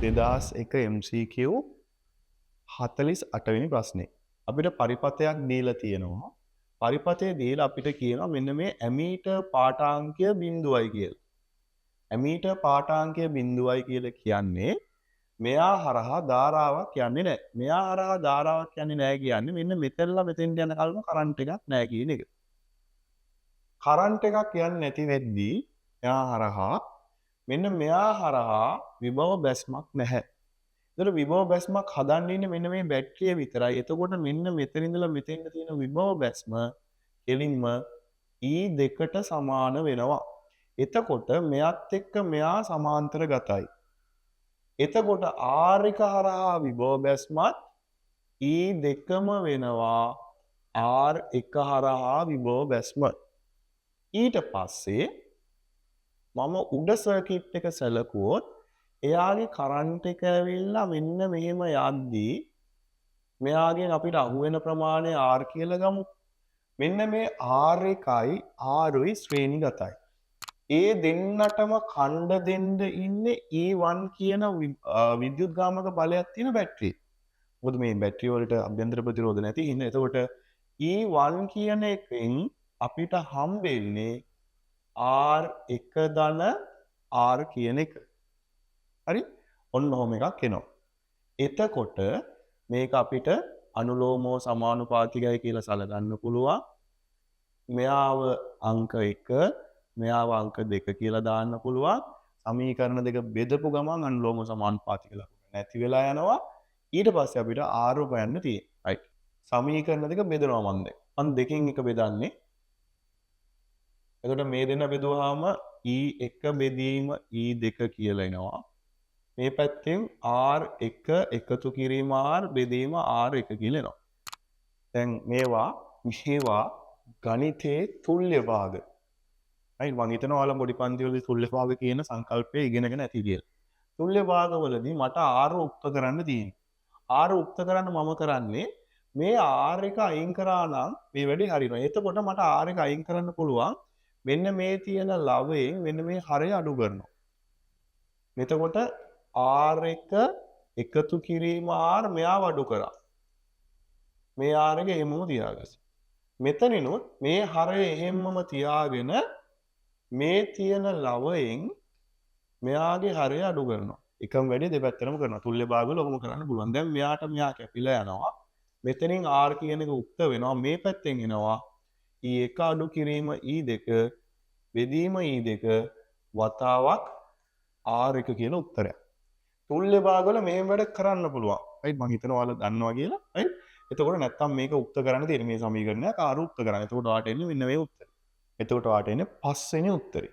2001 MCQ 48 වෙනි ප්‍රශ්නේ. අපිට පරිපථයක් දීලා තියෙනවා. පරිපථය දීලා අපිට කියනවා මෙන්න මේ ඇමීටර් පාඨාංකය 0යි කියලා. ඇමීටර් පාඨාංකය 0යි කියලා කියන්නේ මෙයා හරහා ධාරාවක් යන්නේ නැහැ. මෙයා හරහා ධාරාවක් යන්නේ නැහැ කියන්නේ මෙන්න මෙතනලා මෙතෙන්ට යන කල්ම කරන්ට් එකක් නැහැ කියන එක. කරන්ට් එකක් යන්නේ නැති වෙද්දී මෙයා හරහා මෙන්න මෙයා හරහා විභව බැස්මක් නැහැ. ඒතර විභව බැස්මක් හදන්න ඉන්නේ මෙන්න මේ බැටරිය විතරයි. එතකොට මෙන්න මෙතන ඉඳලා මෙතෙන්ට තියෙන විභව බැස්ම කෙලින්ම E2ට සමාන වෙනවා. එතකොට මෙයත් එක්ක මෙයා සමාන්තර ගතයි. එතකොට R1 හරහා විභව බැස්මත් E2ම වෙනවා R1 හරහා විභව බැස්ම. ඊට පස්සේ මම උඩ සර්කිට් එක සැලකුවොත් එයාගේ කරන්ට් එක ඇවිල්ලා මෙන්න මෙහෙම යද්දී මෙයාගෙන් අපිට අහුවෙන ප්‍රමාණය R කියලා ගමු. මෙන්න මේ R1යි Rයි ශ්‍රේණිගතයි. ඒ දෙන්නටම ඛණ්ඩ දෙන්න ඉන්නේ E1 කියන විද්‍යුත් ගාමක බලයක් තියෙන බැටරිය. මොකද මේ බැටරිය වලට අභ්‍යන්තර ප්‍රතිරෝධ නැති හින්දා. එතකොට E1 කියන එකෙන් අපිට හම්බෙන්නේ R1 ධන R කියන එක. හරි? ඔන්න ඔහොම එකක් එනවා. එතකොට මේක අපිට අනුලෝමව සමානුපාතිකයි කියලා සැලකන්න පුළුවන්. මෙයාව අංක 1, මෙයාව අංක 2 කියලා දාන්න පුළුවන්. සමීකරණ දෙක බෙදපු ගමන් අනුලෝම සමානුපාතික ලකුණ නැති වෙලා යනවා. ඊට පස්සේ අපිට R හොයන්න තියෙනවා. right. සමීකරණ දෙක බෙදනවා මම දැන්. මම දෙකෙන් එක බෙදන්නේ. එතකොට මේ දෙන්න බෙදුවාම E1 බෙදීම E2 කියලා එනවා. මේ පැත්තෙන් R1 එකතු කිරීම R බෙදීම R1 කියලා එනවා. දැන් මේවා ගණිතයේ තුල්‍ය භාග. right මම හිතනවා ඔයාලා පොඩි පන්ති වලදී තුල්‍ය භාග කියන සංකල්පය ඉගෙනගෙන ඇති කියලා. තුල්‍ය භාග වලදී මට R උක්ත කරන්න තියෙනවා. R උක්ත කරන්න මම කරන්නේ මේ R1 අයින් කරා නම් මේ වැඩේ හරියනවා. එතකොට මට R1 අයින් කරන්න පුළුවන්. මෙන්න මේ තියෙන ලවයෙන් මෙන්න මේ හරය අඩු කරනවා. එතකොට R1 එකතු කිරීම R මෙයාව අඩු කරා. මේ R එක එහෙමම තියාගන්න. මෙතනිනුත් මේ හරය එහෙම්මම තියාගෙන මේ තියෙන ලවයෙන් මෙයාගේ හරය අඩු කරනවා. එකම වැඩේ දෙපැත්තටම කරනවා. තුල්‍ය භාග වල ඔකම කරන්න පුළුවන්. දැන් මෙයාට මෙයා කැපිලා යනවා. මෙතනින් R කියන එක උක්ත වෙනවා. මේ පැත්තෙන් එනවා E1 අඩු කිරීම E2 බෙදීම E2 වතාවක් R1 කියන උත්තරය. තුල්‍ය භාග වල මෙහෙම වැඩ කරන්න පුළුවන්. right මම හිතනවා ඔයාලා දන්නවා කියලා. right එතකොට නැත්තම් මේක උක්ත කරන්න තියෙන මේ සමීකරණයක් R උක්ත කරන්න. එතකොට ඔයාලට එන්නේ මෙන්න මේ උත්තරය. එතකොට ඔයාලට එන්නේ 5 වෙනි උත්තරේ.